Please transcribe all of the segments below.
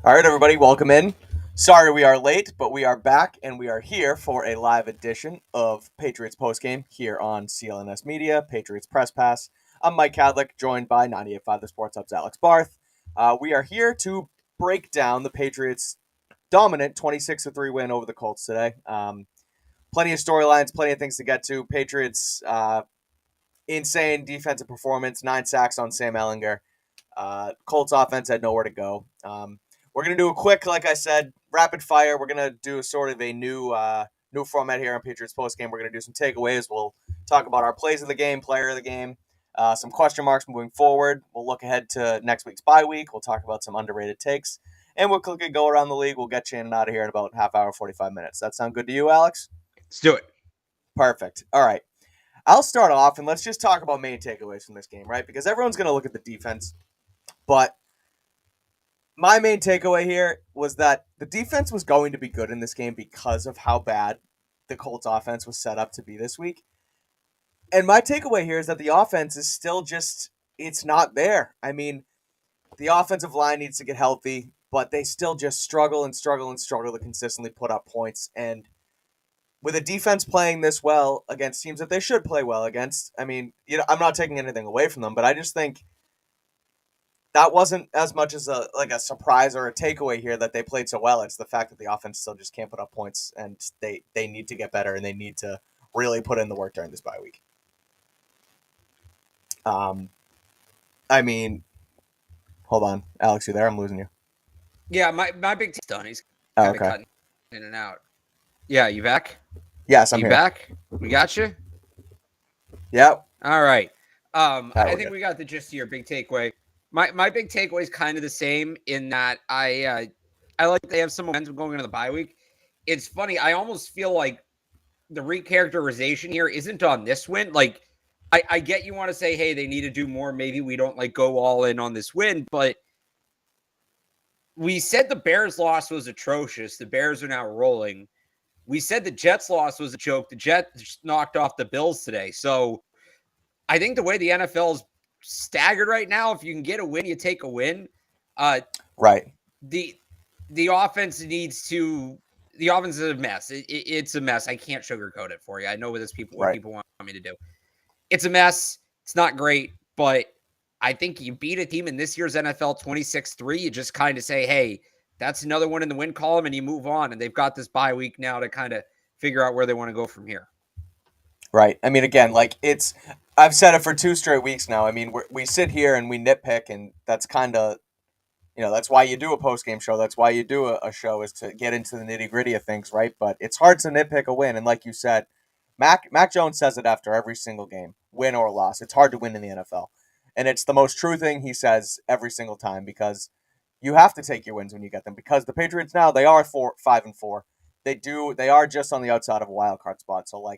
All right, everybody, welcome in. Sorry we are late, but we are back and we are here for a live edition of Patriots Postgame here on CLNS Media, Patriots Press Pass. I'm Mike Kadlick, joined by 98.5 The Sports Hub's Alex Barth. We are here to break down the Patriots' dominant 26-3 win over the Colts today. Plenty of storylines, plenty of things to get to. Patriots, insane defensive performance, 9 sacks on Sam Ehlinger. Colts offense had nowhere to go. We're going to do a quick, like I said, rapid fire. We're going to do sort of a new format here on Patriots Postgame. We're going to do some takeaways. We'll talk about our plays of the game, player of the game, some question marks moving forward. We'll look ahead to next week's bye week. We'll talk about some underrated takes. And we'll quickly go around the league. We'll get you in and out of here in about half hour, 45 minutes. That sound good to you, Alex? Let's do it. Perfect. All right. I'll start off, and let's just talk about main takeaways from this game, right? Because everyone's going to look at the defense. But my main takeaway here was that the defense was going to be good in this game because of how bad the Colts offense was set up to be this week. And my takeaway here is that the offense is still just, it's not there. I mean, the offensive line needs to get healthy, but they still just struggle to consistently put up points. And with a defense playing this well against teams that they should play well against, I mean, I'm not taking anything away from them, but I just think that wasn't as much as a surprise or a takeaway here that they played so well. It's the fact that the offense still just can't put up points, and they need to get better, and they need to really put in the work during this bye week. I mean, hold on, Alex, you there? I'm losing you. Yeah, my big team's done. He's Oh, kind of okay. cutting in and out. Yeah, you back? Yes, I'm you here. Back? We got you? Yep. All right. I think good. we got the gist of your big takeaway. My big takeaway is kind of the same in that I like they have some momentum going into the bye week. It's funny. I almost feel like the recharacterization here isn't on this win. Like, I get you want to say, hey, they need to do more. Maybe we don't go all in on this win, but we said the Bears loss was atrocious. The Bears are now rolling. We said the Jets loss was a joke. The Jets knocked off the Bills today. So I think the way the NFL is staggered right now, if you can get a win, you take a win. Right. The offense needs to. The offense is a mess. It's a mess. I can't sugarcoat it for you. I know what people want me to do. It's a mess. It's not great, but I think you beat a team in this year's NFL 26-3. You just kind of say, hey, that's another one in the win column, and you move on. And they've got this bye week now to kind of figure out where they want to go from here. Right. I mean, again, I've said it for 2 straight weeks now. I mean, we sit here and we nitpick, and that's kind of, that's why you do a post-game show. That's why you do a show, is to get into the nitty-gritty of things, right? But it's hard to nitpick a win. And like you said, Mac Jones says it after every single game, win or loss. It's hard to win in the NFL. And it's the most true thing he says every single time, because you have to take your wins when you get them. Because the Patriots now, they are 5-4. They are just on the outside of a wild card spot. So,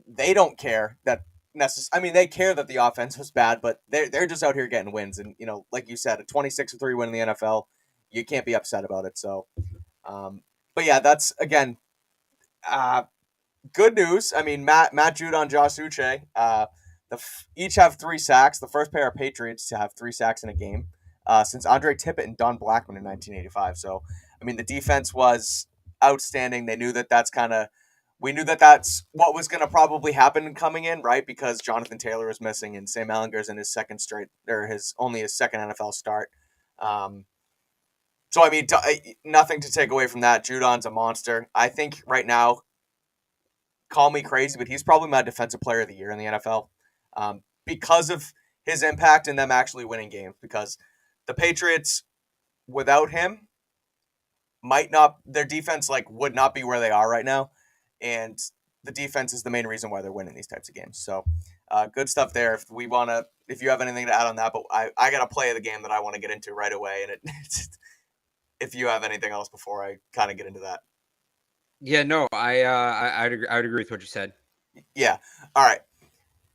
they don't care that they care that the offense was bad, but they're just out here getting wins. And, like you said, a 26-3 win in the NFL, you can't be upset about it. So, but yeah, that's, again, good news. I mean, Matt Judon, Josh Uche, each have 3 sacks. The first pair of Patriots to have 3 sacks in a game since Andre Tippett and Don Blackman in 1985. So, I mean, the defense was outstanding. They knew we knew that that's what was going to probably happen coming in, right? Because Jonathan Taylor was missing and Sam Ehlinger's in his second NFL start. So, I mean, nothing to take away from that. Judon's a monster. I think right now, call me crazy, but he's probably my defensive player of the year in the NFL because of his impact and them actually winning games. Because the Patriots, without him, their defense would not be where they are right now. And the defense is the main reason why they're winning these types of games. So good stuff there. If you have anything to add on that, but I got a play of the game that I want to get into right away. And if you have anything else before I kind of get into that. Yeah, no, I'd agree with what you said. Yeah. All right.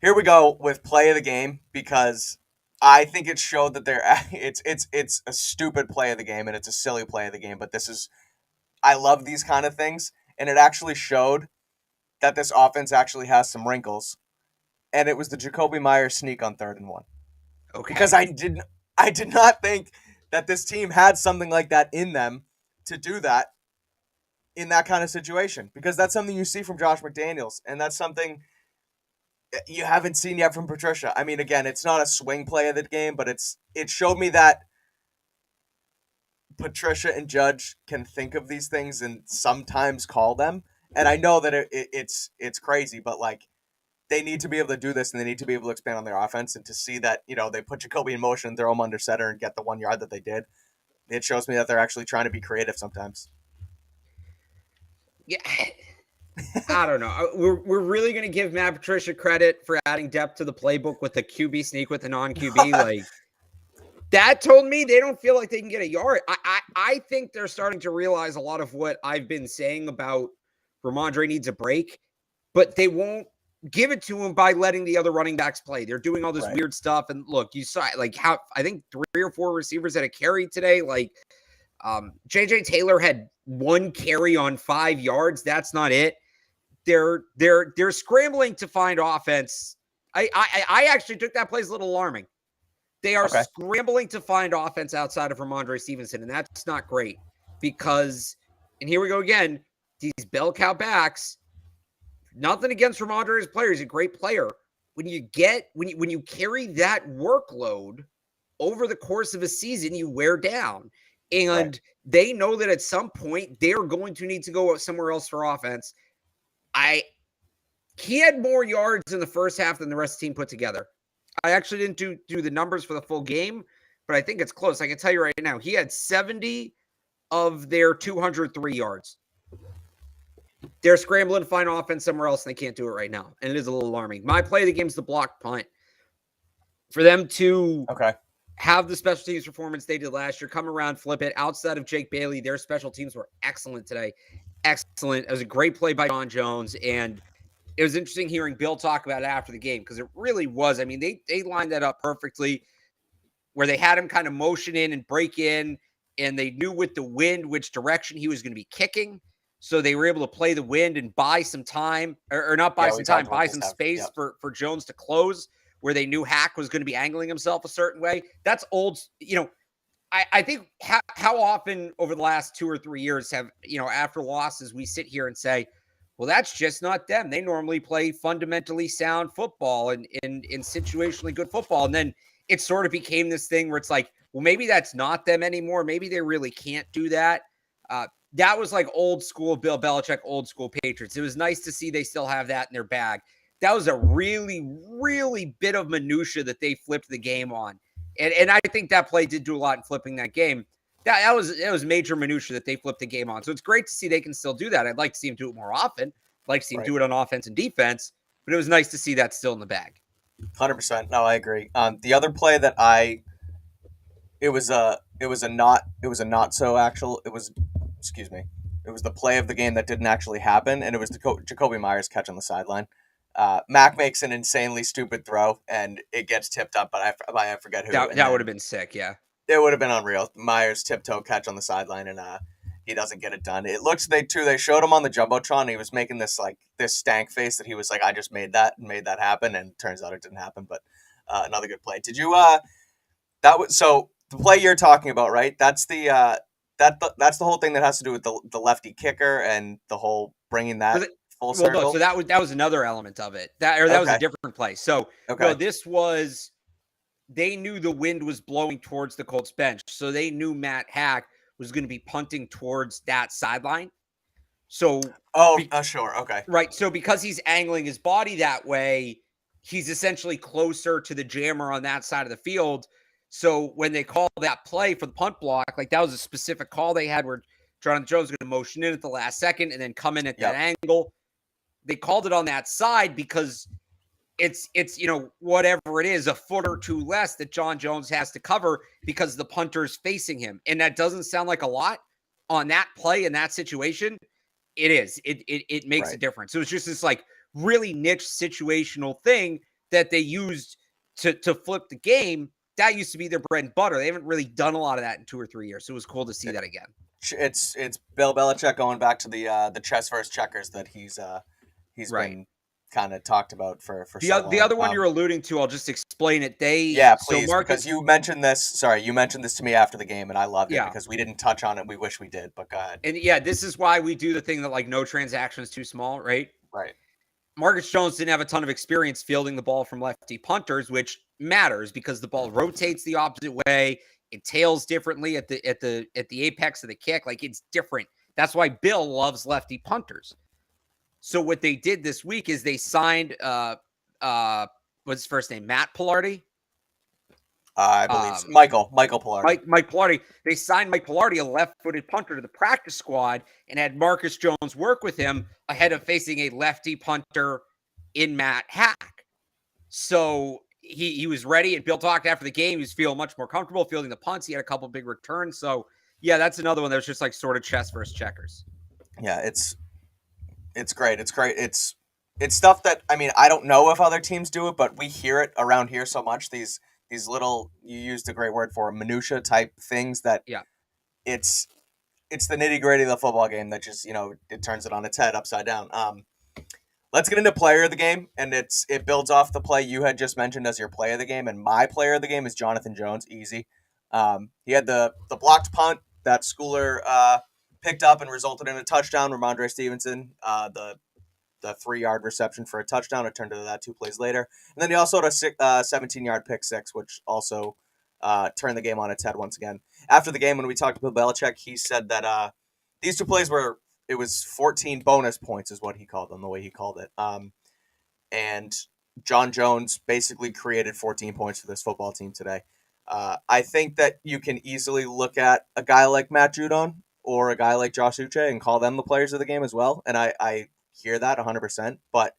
Here we go with play of the game, because I think it showed that it's a stupid play of the game and it's a silly play of the game, but I love these kind of things, and it actually showed that this offense actually has some wrinkles, and it was the Jacoby Myers sneak on 3rd and 1. Okay. Because I did not think that this team had something like that in them to do that in that kind of situation, because that's something you see from Josh McDaniels, and that's something you haven't seen yet from Patricia. I mean, again, it's not a swing play of the game, but it showed me that Patricia and Judge can think of these things and sometimes call them. And I know that it's crazy, but like they need to be able to do this, and they need to be able to expand on their offense, and to see that they put Jacoby in motion, throw him under center, and get the 1 yard that they did. It shows me that they're actually trying to be creative sometimes. Yeah. I don't know. We're really going to give Matt Patricia credit for adding depth to the playbook with the QB sneak with the non-QB. Like, that told me they don't feel like they can get a yard. I think they're starting to realize a lot of what I've been saying about Ramondre needs a break, but they won't give it to him by letting the other running backs play. They're doing all this weird stuff. And look, you saw like how I think 3 or 4 receivers had a carry today. Like, JJ Taylor had 1 carry on 5 yards. That's not it. They're scrambling to find offense. I actually took that play as a little alarming. They are scrambling to find offense outside of Ramondre Stevenson, and that's not great because, and here we go again, these bell cow backs, nothing against Ramondre as a player. He's a great player. When you carry that workload over the course of a season, you wear down. And they know that at some point they're going to need to go somewhere else for offense. He had more yards in the first half than the rest of the team put together. I actually didn't do the numbers for the full game, but I think it's close. I can tell you right now, he had 70 of their 203 yards. They're scrambling to find offense somewhere else, and they can't do it right now. And it is a little alarming. My play of the game is the blocked punt. For them to have the special teams performance they did last year, come around, flip it. Outside of Jake Bailey, their special teams were excellent today. Excellent. It was a great play by John Jones, and it was interesting hearing Bill talk about it after the game because it really was. I mean, they lined that up perfectly where they had him kind of motion in and break in, and they knew with the wind which direction he was going to be kicking. So they were able to play the wind and buy some time, or not buy some time, buy some space for Jones to close where they knew Hack was going to be angling himself a certain way. That's old. I think how often over the last 2 or 3 years have, after losses, we sit here and say, well, that's just not them. They normally play fundamentally sound football and situationally good football. And then it sort of became this thing where it's like, well, maybe that's not them anymore. Maybe they really can't do that. That was like old school Bill Belichick, old school Patriots. It was nice to see they still have that in their bag. That was a really, really bit of minutia that they flipped the game on. And I think that play did do a lot in flipping that game. That was major minutia that they flipped the game on. So it's great to see they can still do that. I'd like to see them do it more often. I'd like to see them do it on offense and defense. But it was nice to see that still in the bag. 100%. No, I agree. The other play that it was the play of the game that didn't actually happen, and it was Jacoby Myers catch on the sideline. Mac makes an insanely stupid throw, and it gets tipped up, but I forget who. That would have been sick, yeah. It would have been unreal. Myers tiptoe catch on the sideline, and he doesn't get it done. It looks they showed him on the jumbotron. And he was making this stank face that he was like, I just made that happen, and it turns out it didn't happen. But another good play. Did you so the play you're talking about, right? That's the that's the whole thing that has to do with the lefty kicker and the whole bringing that full circle. No, so that was another element of it. That was a different play. So this was. They knew the wind was blowing towards the Colts bench. So they knew Matt Hack was going to be punting towards that sideline. So, sure. Okay. Right. So because he's angling his body that way, he's essentially closer to the jammer on that side of the field. So when they called that play for the punt block, like that was a specific call they had where Jonathan Jones was going to motion in at the last second and then come in at that angle. They called it on that side because it's whatever it is, a foot or two less that John Jones has to cover because the punter's facing him. And that doesn't sound like a lot on that play in that situation. It is. It makes a difference. So it's just this like really niche situational thing that they used to flip the game. That used to be their bread and butter. They haven't really done a lot of that in 2 or 3 years. So it was cool to see that again. It's Bill Belichick going back to the chess versus checkers that he's been kind of talked about for the so long. the other one you're alluding to, I'll just explain it. Yeah, please, because you mentioned this. Sorry, you mentioned this to me after the game, and I loved it because we didn't touch on it. We wish we did, but go ahead. And yeah, this is why we do the thing that like no transaction is too small, right? Right. Marcus Jones didn't have a ton of experience fielding the ball from lefty punters, which matters because the ball rotates the opposite way. It tails differently at the apex of the kick. Like it's different. That's why Bill loves lefty punters. So what they did this week is they signed what's his first name? Matt Pilardi? I believe so. Michael Pilardi. Mike Pilardi. They signed Mike Pilardi, a left-footed punter, to the practice squad and had Marcus Jones work with him ahead of facing a lefty punter in Matt Hack. So he was ready, and Bill talked after the game. He was feeling much more comfortable fielding the punts. He had a couple big returns. So, yeah, that's another one that was just like sort of chess versus checkers. Yeah, it's great. It's great. It's stuff that, I mean, I don't know if other teams do it, but we hear it around here so much. These little, you used a great word for it, minutia type things that it's the nitty gritty of the football game that just, it turns it on its head upside down. Let's get into player of the game, and it builds off the play you had just mentioned as your play of the game, and my player of the game is Jonathan Jones. Easy. He had the blocked punt that Schooler picked up and resulted in a touchdown. Ramondre Stevenson, the 3-yard reception for a touchdown. It turned into that 2 plays later. And then he also had a 17-yard pick six, which also turned the game on its head once again. After the game, when we talked to Bill Belichick, he said that these 2 plays it was 14 bonus points is what he called them, the way he called it. And John Jones basically created 14 points for this football team today. I think that you can easily look at a guy like Matt Judon or a guy like Josh Uche and call them the players of the game as well. And I hear that 100%. But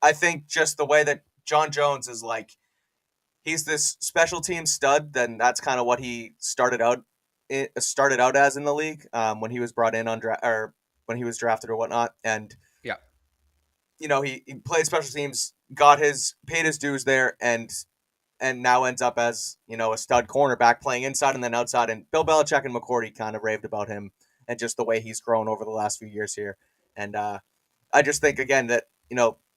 I think just the way that John Jones is like, he's this special team stud, then that's kind of what he started out as in the league when he was brought in on when he was drafted or whatnot. And he played special teams, paid his dues there, and now ends up as a stud cornerback playing inside and then outside. And Bill Belichick and McCourty kind of raved about him and just the way he's grown over the last few years here. And I just think again that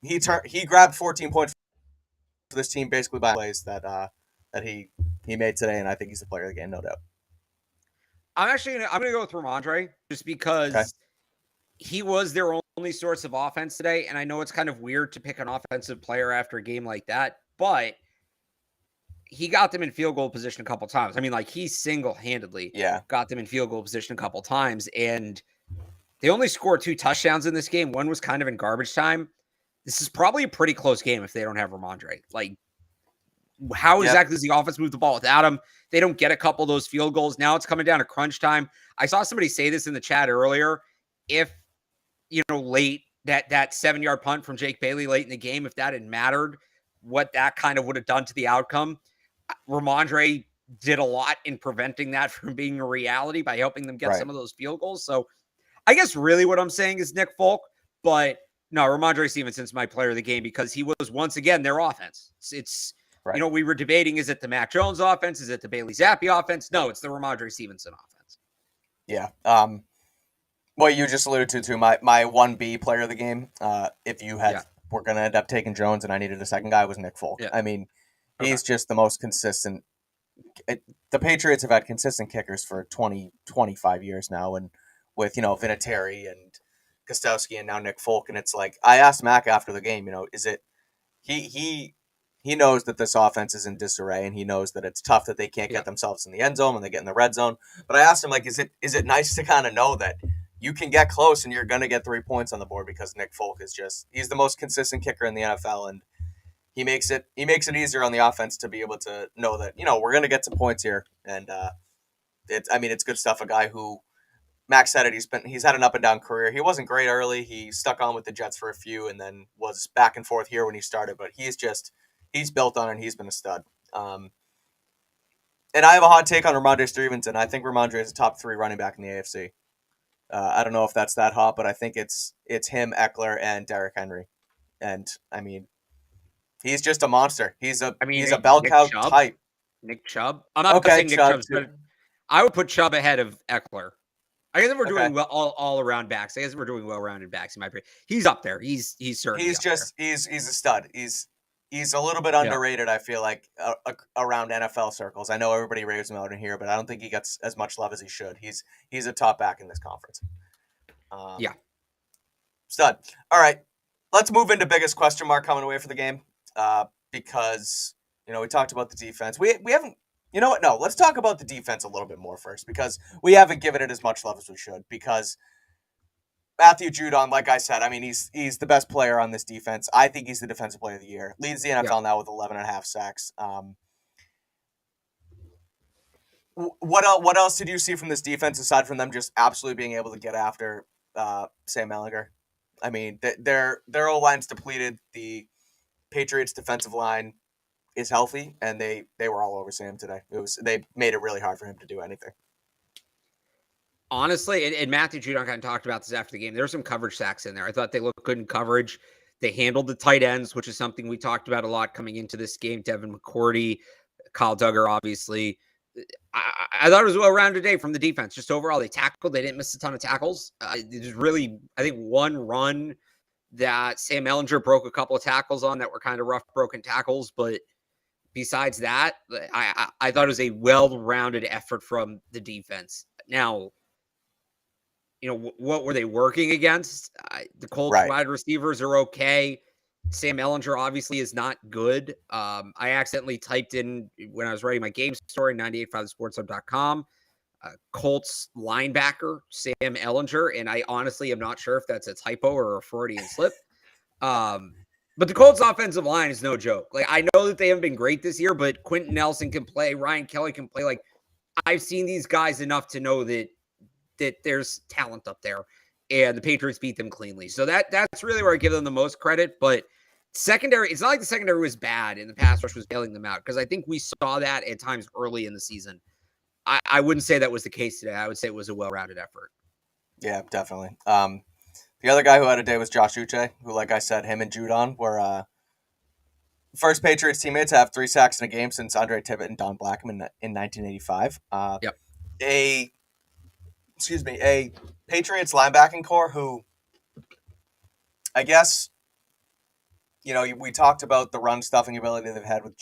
he grabbed 14 points for this team basically by plays that he made today, and I think he's the player of the game, no doubt. I'm gonna go with Ramondre just because he was their only source of offense today, and I know it's kind of weird to pick an offensive player after a game like that, but he got them in field goal position a couple times. I mean, like he single-handedly got them in field goal position a couple times, and they only scored 2 touchdowns in this game. One was kind of in garbage time. This is probably a pretty close game if they don't have Ramondre. Like, how exactly does the offense move the ball without him? They don't get a couple of those field goals. Now it's coming down to crunch time. I saw somebody say this in the chat earlier. If, late, that 7-yard punt from Jake Bailey late in the game, if that had mattered, what that kind of would have done to the outcome, Ramondre did a lot in preventing that from being a reality by helping them get some of those field goals. So I guess really what I'm saying is Nick Folk, but no, Ramondre Stevenson's my player of the game because he was once again their offense. It's we were debating, is it the Mac Jones offense? Is it the Bailey Zappi offense? No, it's the Ramondre Stevenson offense. Yeah. What you just alluded to my 1B player of the game, if you were going to end up taking Jones and I needed a second guy, was Nick Folk. Yeah. I mean, he's just the most consistent. The Patriots have had consistent kickers for 20, 25 years now, and with, Vinatieri and Gostowski and now Nick Folk, and it's like, I asked Mac after the game, is it, he knows that this offense is in disarray, and he knows that it's tough that they can't get themselves in the end zone when they get in the red zone, but I asked him, like, is it nice to kind of know that you can get close and you're going to get 3 points on the board because Nick Folk he's the most consistent kicker in the NFL, and he makes it easier on the offense to be able to know that, we're going to get some points here. And it's good stuff. A guy who, Max said it, he's had an up and down career. He wasn't great early. He stuck on with the Jets for a few and then was back and forth here when he started, but he's built on it, and he's been a stud. And I have a hot take on Ramondre Stevenson. I think Ramondre is a top 3 running back in the AFC. I don't know if that's that hot, but I think it's him, Eckler, and Derrick Henry. And I mean, he's just a monster. He's a bell cow type. Nick Chubb? I'm not saying Nick Chubb, but I would put Chubb ahead of Eckler. I guess if we're Okay. doing well all around backs, I guess if we're doing well rounded backs, in my opinion, he's up there. He's certainly He's up there. just he's a stud. He's a little bit Yeah. underrated, I feel like, around NFL circles. I know everybody raves him out in here, but I don't think he gets as much love as he should. He's a top back in this conference. Yeah. Stud. All right, let's move into biggest question mark coming away for the game, because we talked about the defense. We haven't. You know what? No, let's talk about the defense a little bit more first, because we haven't given it as much love as we should. Because Matthew Judon, like I said, I mean, he's the best player on this defense. I think he's the defensive player of the year. Leads the NFL now with 11.5 sacks. What else did you see from this defense aside from them just absolutely being able to get after Sam Ehlinger? I mean, their O-line's depleted. The Patriots' defensive line is healthy, and they were all over Sam today. They made it really hard for him to do anything. Honestly, and Matthew Judon kind of talked about this after the game. There were some coverage sacks in there. I thought they looked good in coverage. They handled the tight ends, which is something we talked about a lot coming into this game. Devin McCourty, Kyle Duggar, obviously. I thought it was a well-rounded day from the defense. Just overall, they tackled. They didn't miss a ton of tackles. There's really, I think, one run that Sam Ehlinger broke a couple of tackles on that were kind of rough, broken tackles. But besides that, I thought it was a well-rounded effort from the defense. Now, what were they working against? The Colts wide receivers are okay. Sam Ehlinger obviously is not good. I accidentally typed in, when I was writing my game story, 985thesportshub.com, Colts linebacker, Sam Ehlinger, and I honestly am not sure if that's a typo or a Freudian slip. But the Colts offensive line is no joke. Like, I know that they haven't been great this year, but Quentin Nelson can play. Ryan Kelly can play. Like, I've seen these guys enough to know that there's talent up there, and the Patriots beat them cleanly. So that's really where I give them the most credit. But secondary, it's not like the secondary was bad and the pass rush was bailing them out, because I think we saw that at times early in the season. I wouldn't say that was the case today. I would say it was a well-rounded effort. Yeah, definitely. The other guy who had a day was Josh Uche, who, like I said, him and Judon were first Patriots teammates to have 3 sacks in a game since Andre Tibbett and Don Blackman in 1985. Yep. A Patriots linebacking core who, I guess, we talked about the run stuffing ability they've had with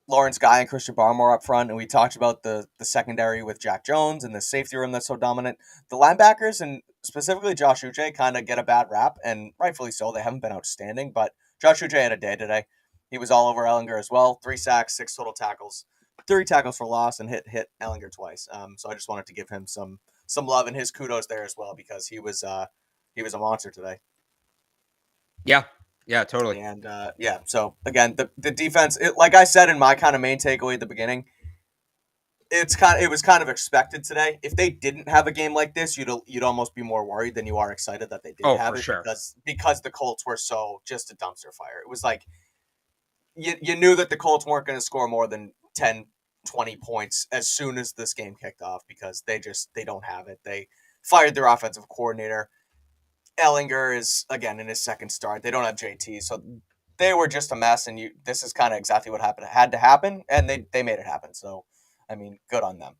Lawrence Guy and Christian Barmore up front, and we talked about the secondary with Jack Jones and the safety room that's so dominant. The linebackers, and specifically Josh Uche, kind of get a bad rap, and rightfully so. They haven't been outstanding, but Josh Uche had a day today. He was all over Ehlinger as well. 3 sacks, 6 total tackles, 3 tackles for loss, and hit Ehlinger twice. So I just wanted to give him some love and his kudos there as well, because he was a monster today. Yeah, totally. And so again, the defense, like I said in my kind of main takeaway at the beginning, it was kind of expected today. If they didn't have a game like this, you'd almost be more worried than you are excited that they did have it, sure. because the Colts were so just a dumpster fire. It was like you knew that the Colts weren't going to score more than 10, 20 points as soon as this game kicked off, because they don't have it. They fired their offensive coordinator. Ehlinger is, again, in his second start. They don't have JT, so they were just a mess, and this is kind of exactly what had to happen, and they made it happen. So, I mean, good on them.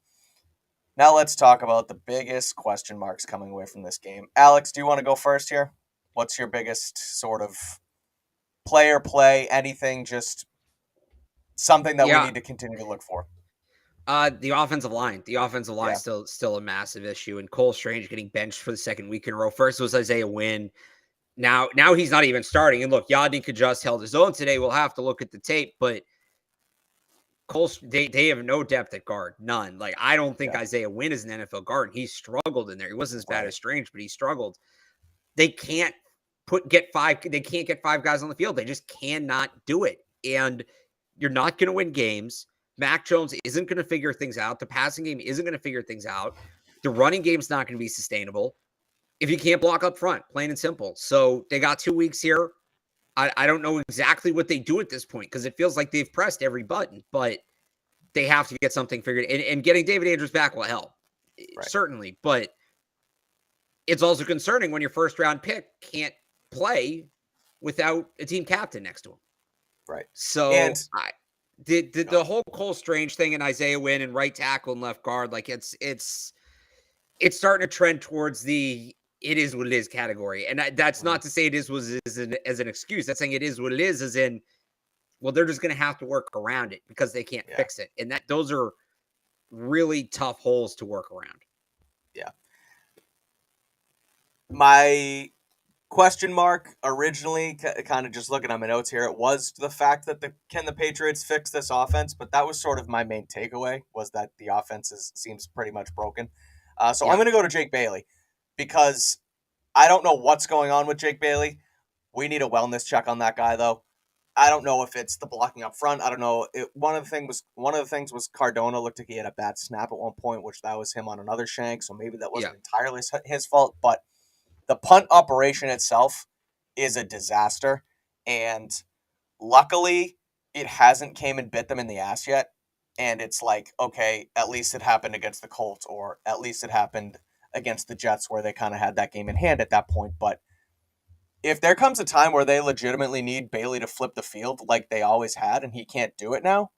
Now let's talk about the biggest question marks coming away from this game. Alex, do you want to go first here? What's your biggest sort of player play, anything, just something that we need to continue to look for? The offensive line. The offensive line is still a massive issue. And Cole Strange getting benched for the second week in a row. First was Isaiah Wynn. Now he's not even starting. And look, Yadni Kajust held his own today. We'll have to look at the tape, but they have no depth at guard. None. Like, I don't think Isaiah Wynn is an NFL guard. He struggled in there. He wasn't as bad as Strange, but he struggled. They can't get 5 guys on the field. They just cannot do it. And you're not going to win games. Mac Jones isn't going to figure things out. The passing game isn't going to figure things out. The running game's not going to be sustainable if you can't block up front, plain and simple. So they got 2 weeks here. I don't know exactly what they do at this point, because it feels like they've pressed every button, but they have to get something figured. And getting David Andrews back will help, certainly. But it's also concerning when your first-round pick can't play without a team captain next to him. Right. So The whole Cole Strange thing and Isaiah Wynn and right tackle and left guard, like it's starting to trend towards the it is what it is category. And that's not to say it is as an excuse. That's saying it is what it is, as in, well, they're just going to have to work around it because they can't fix it. And those are really tough holes to work around. Yeah. My question mark originally, kind of just looking at my notes here, it was the fact that can the Patriots fix this offense? But that was sort of my main takeaway, was that the offense seems pretty much broken. So I'm going to go to Jake Bailey, because I don't know what's going on with Jake Bailey. We need a wellness check on that guy, though. I don't know if it's the blocking up front. I don't know. One of the things was Cardona looked like he had a bad snap at one point, which that was him on another shank. So maybe that wasn't entirely his fault. But the punt operation itself is a disaster, and luckily it hasn't came and bit them in the ass yet. And it's like, okay, at least it happened against the Colts, or at least it happened against the Jets, where they kind of had that game in hand at that point. But if there comes a time where they legitimately need Bailey to flip the field like they always had, and he can't do it now,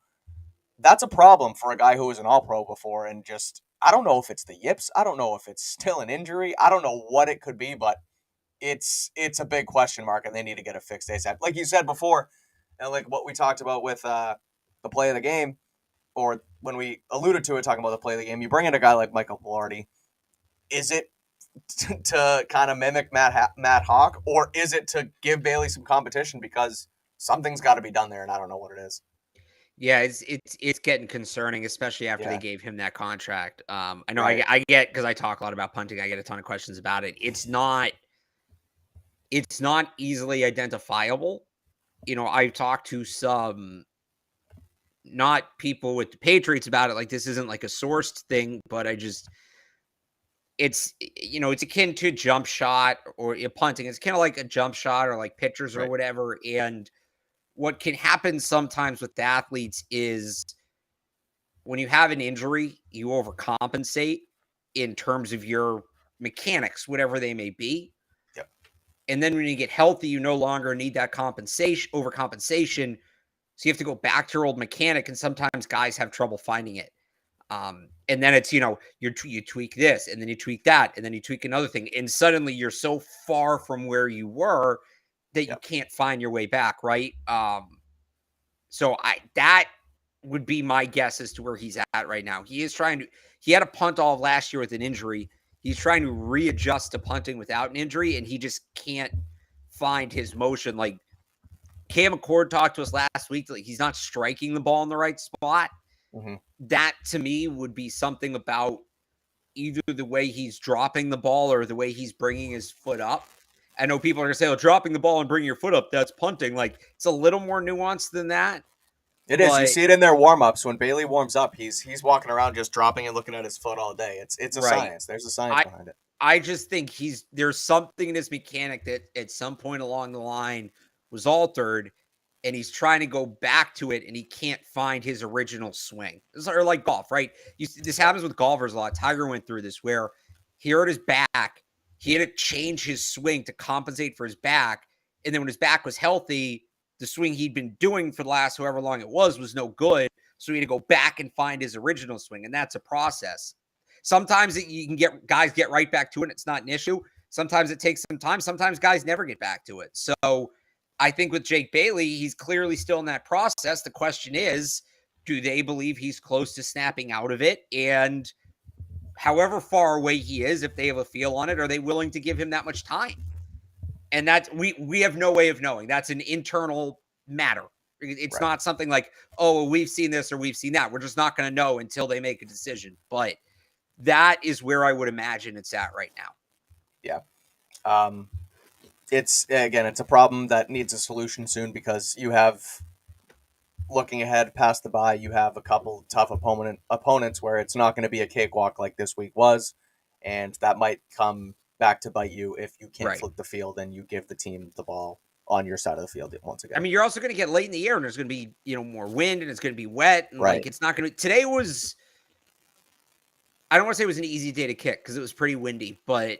that's a problem for a guy who was an All-Pro before. And just, I don't know if it's the yips. I don't know if it's still an injury. I don't know what it could be, but it's a big question mark, and they need to get it fixed ASAP. Like you said before, and like what we talked about with the play of the game, or when we alluded to it talking about the play of the game, you bring in a guy like Michael Pilardi. Is it to kind of mimic Matt Hawk, or is it to give Bailey some competition, because something's got to be done there, and I don't know what it is. Yeah, it's getting concerning, especially after they gave him that contract. I know I get, because I talk a lot about punting, I get a ton of questions about it. It's not easily identifiable. You know, I've talked to some, not people with the Patriots about it, like this isn't like a sourced thing, but it's akin to jump shot or punting. It's kind of like a jump shot or like pitchers or whatever. And what can happen sometimes with the athletes is when you have an injury, you overcompensate in terms of your mechanics, whatever they may be. Yep. And then when you get healthy, you no longer need that overcompensation. So you have to go back to your old mechanic, and sometimes guys have trouble finding it. And then it's, you tweak this, and then you tweak that, and then you tweak another thing. And suddenly you're so far from where you were that you can't find your way back. Right. So that would be my guess as to where he's at right now. He had a punt all of last year with an injury. He's trying to readjust to punting without an injury, and he just can't find his motion. Like Cam McCord talked to us last week, like he's not striking the ball in the right spot. Mm-hmm. That to me would be something about either the way he's dropping the ball or the way he's bringing his foot up. I know people are going to say, oh, dropping the ball and bringing your foot up, that's punting. Like, it's a little more nuanced than that. It is. You see it in their warm-ups. When Bailey warms up, he's walking around just dropping and looking at his foot all day. It's a science. There's a science behind it. I just think there's something in his mechanic that at some point along the line was altered, and he's trying to go back to it, and he can't find his original swing. It's like golf, right? This happens with golfers a lot. Tiger went through this where he hurt his back. He had to change his swing to compensate for his back. And then when his back was healthy, the swing he'd been doing for the last however long it was no good. So he had to go back and find his original swing. And that's a process. Sometimes you can guys get right back to it. It's not an issue. Sometimes it takes some time. Sometimes guys never get back to it. So I think with Jake Bailey, he's clearly still in that process. The question is, do they believe he's close to snapping out of it? And however far away he is, if they have a feel on it, are they willing to give him that much time? And that we have no way of knowing. That's an internal matter. It's not something like, oh, we've seen this or we've seen that. We're just not going to know until they make a decision. But that is where I would imagine it's at right now. Yeah. It's a problem that needs a solution soon, because you have, looking ahead past the bye, you have a couple tough opponents where it's not going to be a cakewalk like this week was, and that might come back to bite you if you can't flip the field and you give the team the ball on your side of the field once again. I mean, you're also going to get late in the year, and there's going to be more wind, and it's going to be wet, and like it's not going to. Today was, I don't want to say it was an easy day to kick because it was pretty windy, but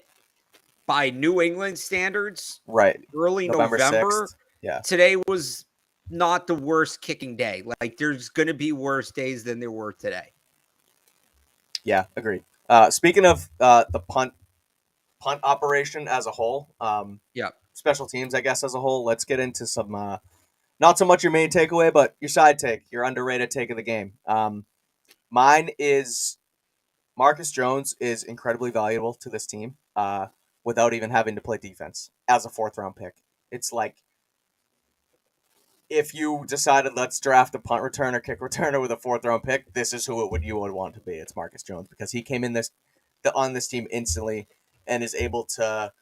by New England standards, right, early November, yeah, today was not the worst kicking day. Like there's going to be worse days than there were today. Yeah, agreed. Speaking of the punt operation as a whole, Yeah. special teams, I guess, as a whole, let's get into some, not so much your main takeaway, but your side take, your underrated take of the game. Mine is Marcus Jones is incredibly valuable to this team without even having to play defense as a fourth-round pick. It's like if you decided let's draft a punt returner, kick returner with a fourth-round pick, this is who you would want to be. It's Marcus Jones because he came in on this team instantly and is able to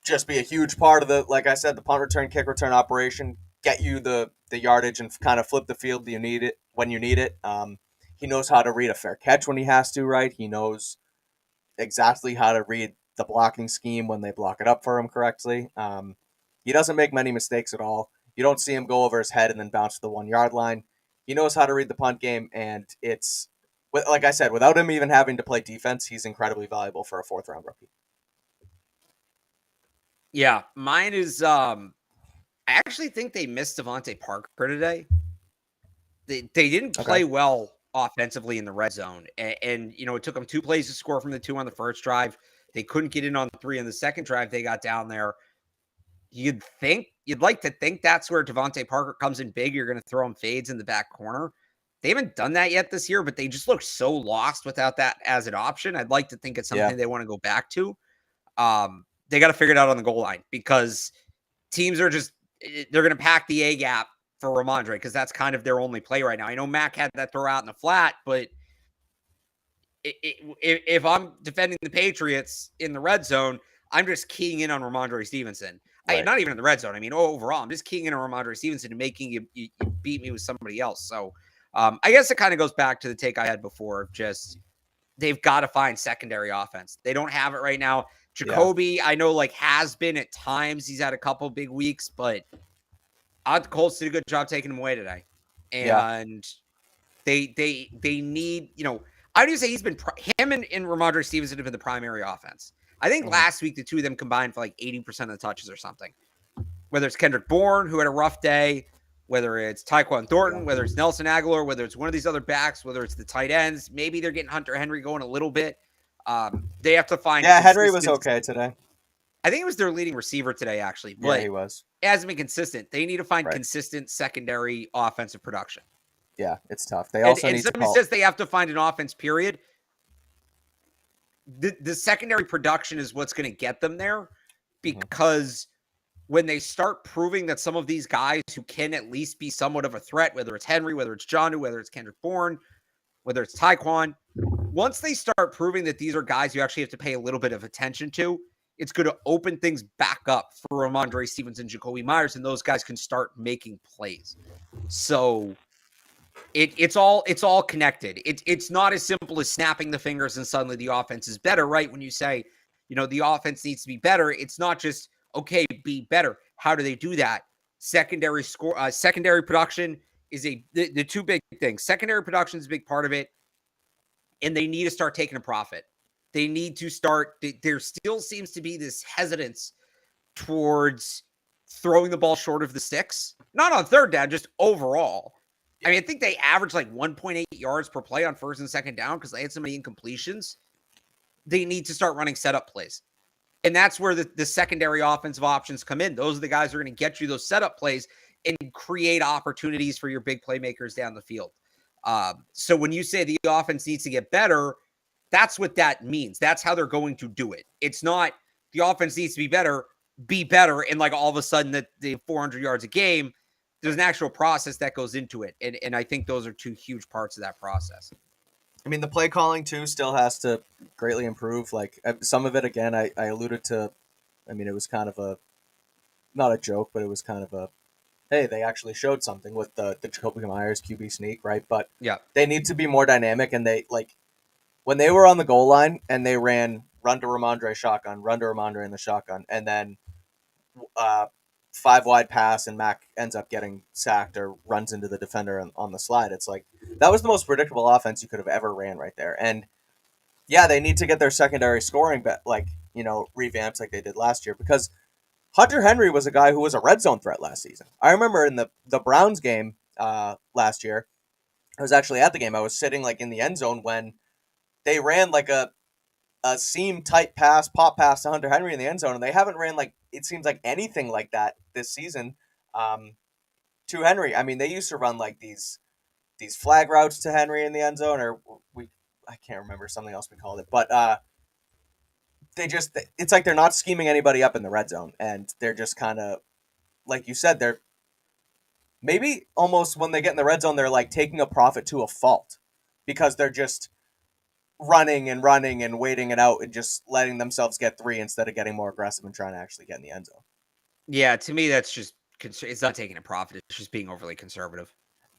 just be a huge part of like I said, the punt return, kick return operation, get you the yardage and kind of flip the field you need it when you need it. He knows how to read a fair catch when he has to, right? He knows exactly how to read the blocking scheme when they block it up for him correctly. He doesn't make many mistakes at all. You don't see him go over his head and then bounce to the 1 yard line. He knows how to read the punt game, and it's like I said, without him even having to play defense, he's incredibly valuable for a fourth round rookie. Yeah, mine is I actually think they missed Devontae Parker today. They didn't play well offensively in the red zone. And you know, it took them 2 plays to score from the 2 on the first drive. They couldn't get in on the 3 on the second drive. They got down there. You'd like to think that's where Devontae Parker comes in big. You're going to throw him fades in the back corner. They haven't done that yet this year, but they just look so lost without that as an option. I'd like to think it's something they want to go back to. They got to figure it out on the goal line because teams are they're going to pack the A gap for Ramondre because that's kind of their only play right now. I know Mac had that throw out in the flat, but if I'm defending the Patriots in the red zone, I'm just keying in on Ramondre Stevenson. Right. Not even in the red zone. I mean, overall, I'm just keying in on Ramondre Stevenson and making you beat me with somebody else. So I guess it kind of goes back to the take I had before of just they've got to find secondary offense. They don't have it right now. Jacoby, I know, like, has been at times. He's had a couple big weeks, but the Colts did a good job taking him away today. And they need, you know, I would say he's been him and Ramondre Stevenson have been the primary offense. I think last week the two of them combined for like 80% of the touches or something. Whether it's Kendrick Bourne, who had a rough day, whether it's Tyquan Thornton, whether it's Nelson Aguilar, whether it's one of these other backs, whether it's the tight ends, maybe they're getting Hunter Henry going a little bit. They have to find. Yeah, Henry was okay today. I think it was their leading receiver today, actually. But yeah, he was. It hasn't been consistent. They need to find consistent secondary offensive production. Yeah, it's tough. They also need somebody says they have to find an offense, period. The secondary production is what's going to get them there because when they start proving that some of these guys who can at least be somewhat of a threat, whether it's Henry, whether it's Jonnu, whether it's Kendrick Bourne, whether it's Tyquan, once they start proving that these are guys you actually have to pay a little bit of attention to, it's going to open things back up for Ramondre Stevenson, Jacoby Myers, and those guys can start making plays. So it's all connected. It's not as simple as snapping the fingers and suddenly the offense is better, right? When you say, you know, the offense needs to be better, it's not just, okay, be better. How do they do that? Secondary production is the two big things. Secondary production is a big part of it, and they need to start taking a profit. They need to start. There still seems to be this hesitance towards throwing the ball short of the sticks, not on third down, just overall. I mean, I think they averaged like 1.8 yards per play on first and second down because they had so many incompletions. They need to start running setup plays. And that's where the secondary offensive options come in. Those are the guys who are going to get you those setup plays and create opportunities for your big playmakers down the field. So when you say the offense needs to get better, that's what that means. That's how they're going to do it. It's not the offense needs to be better, and like all of a sudden that the 400 yards a game. There's an actual process that goes into it. And I think those are two huge parts of that process. I mean, the play calling, too, still has to greatly improve. Like, some of it, again, I alluded to, I mean, it was kind of not a joke, but it was kind of hey, they actually showed something with the Jacoby Myers QB sneak, right? But they need to be more dynamic. And they, like, when they were on the goal line and they ran run to Ramondre shotgun, run to Ramondre in the shotgun, and then 5 wide pass and Mac ends up getting sacked or runs into the defender on the slide. It's like, that was the most predictable offense you could have ever ran right there. And yeah, they need to get their secondary scoring, but like, you know, revamped like they did last year, because Hunter Henry was a guy who was a red zone threat last season. I remember in the Browns game last year, I was actually at the game. I was sitting like in the end zone when they ran like a seam tight pass, pop pass to Hunter Henry in the end zone, and they haven't ran like it seems like anything like that this season to Henry. I mean, they used to run like these flag routes to Henry in the end zone, or I can't remember something else we called it, but it's like they're not scheming anybody up in the red zone, and they're just kind of like you said, they're maybe almost when they get in the red zone, they're like taking a profit to a fault because they're just running and waiting it out and just letting themselves get three instead of getting more aggressive and trying to actually get in the end zone. Yeah, to me, that's just it's not taking a profit. It's just being overly conservative.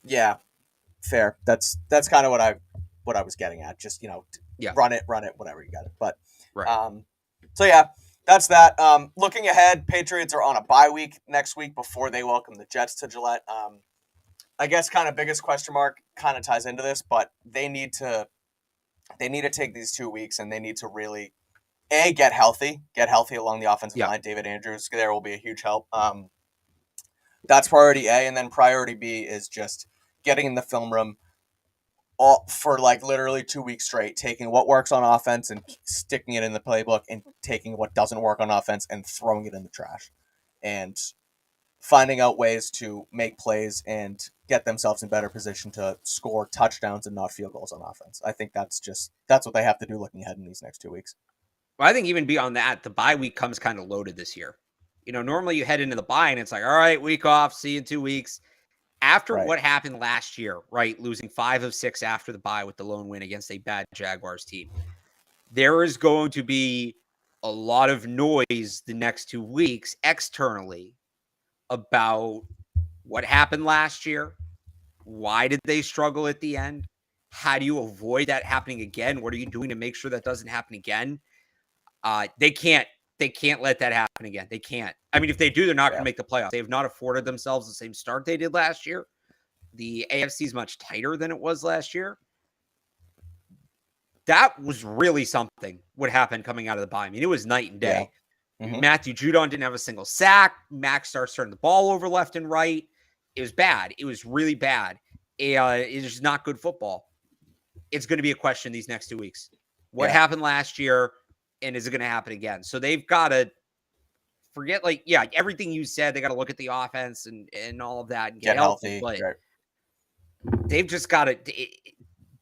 Yeah, fair. That's kind of what I was getting at. Just Yeah, run it, whatever you got it. But right. so yeah, that's that. Looking ahead, Patriots are on a bye week next week before they welcome the Jets to Gillette. I guess kind of biggest question mark kind of ties into this, but they need to take these 2 weeks and they need to really get healthy along the offensive Yeah. line. David Andrews there will be a huge help. That's priority A, and then priority B is just getting in the film room all for like literally 2 weeks straight, taking what works on offense and sticking it in the playbook, and taking what doesn't work on offense and throwing it in the trash, and finding out ways to make plays and get themselves in better position to score touchdowns and not field goals on offense. I think that's what they have to do looking ahead in these next 2 weeks. Well, I think even beyond that, the bye week comes kind of loaded this year. Normally you head into the bye and it's like, all right, week off, see you in 2 weeks. After Right. what happened last year, right, losing 5 of 6 after the bye with the lone win against a bad Jaguars team, there is going to be a lot of noise the next 2 weeks externally about what happened last year. Why did they struggle at the end? How do you avoid that happening again? What are you doing to make sure that doesn't happen again? They can't let that happen again. They can't. I mean, if they do, they're not going to make the playoffs. They have not afforded themselves the same start they did last year. The AFC is much tighter than it was last year. That was really something what happened coming out of the bye. I mean, it was night and day. Yeah. Mm-hmm. Matthew Judon didn't have a single sack. Max starts turning the ball over left and right. It was bad. It was really bad. It is not good football. It's going to be a question these next 2 weeks. What happened last year, and is it going to happen again? So they've got to forget, everything you said. They got to look at the offense and all of that and get healthy. But they've just got to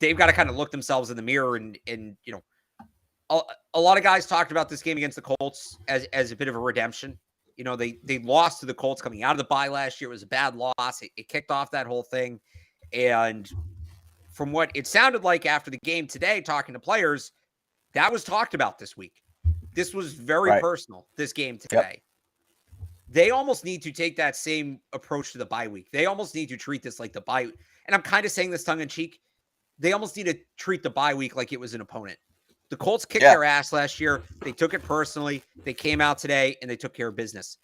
kind of look themselves in the mirror and a lot of guys talked about this game against the Colts as a bit of a redemption. They lost to the Colts coming out of the bye last year. It was a bad loss. It kicked off that whole thing. And from what it sounded like after the game today, talking to players, that was talked about this week. This was very personal, this game today. Yep. They almost need to take that same approach to the bye week. They almost need to treat this like the bye. And I'm kind of saying this tongue in cheek. They almost need to treat the bye week like it was an opponent. The Colts kicked their ass last year. They took it personally. They came out today and they took care of business.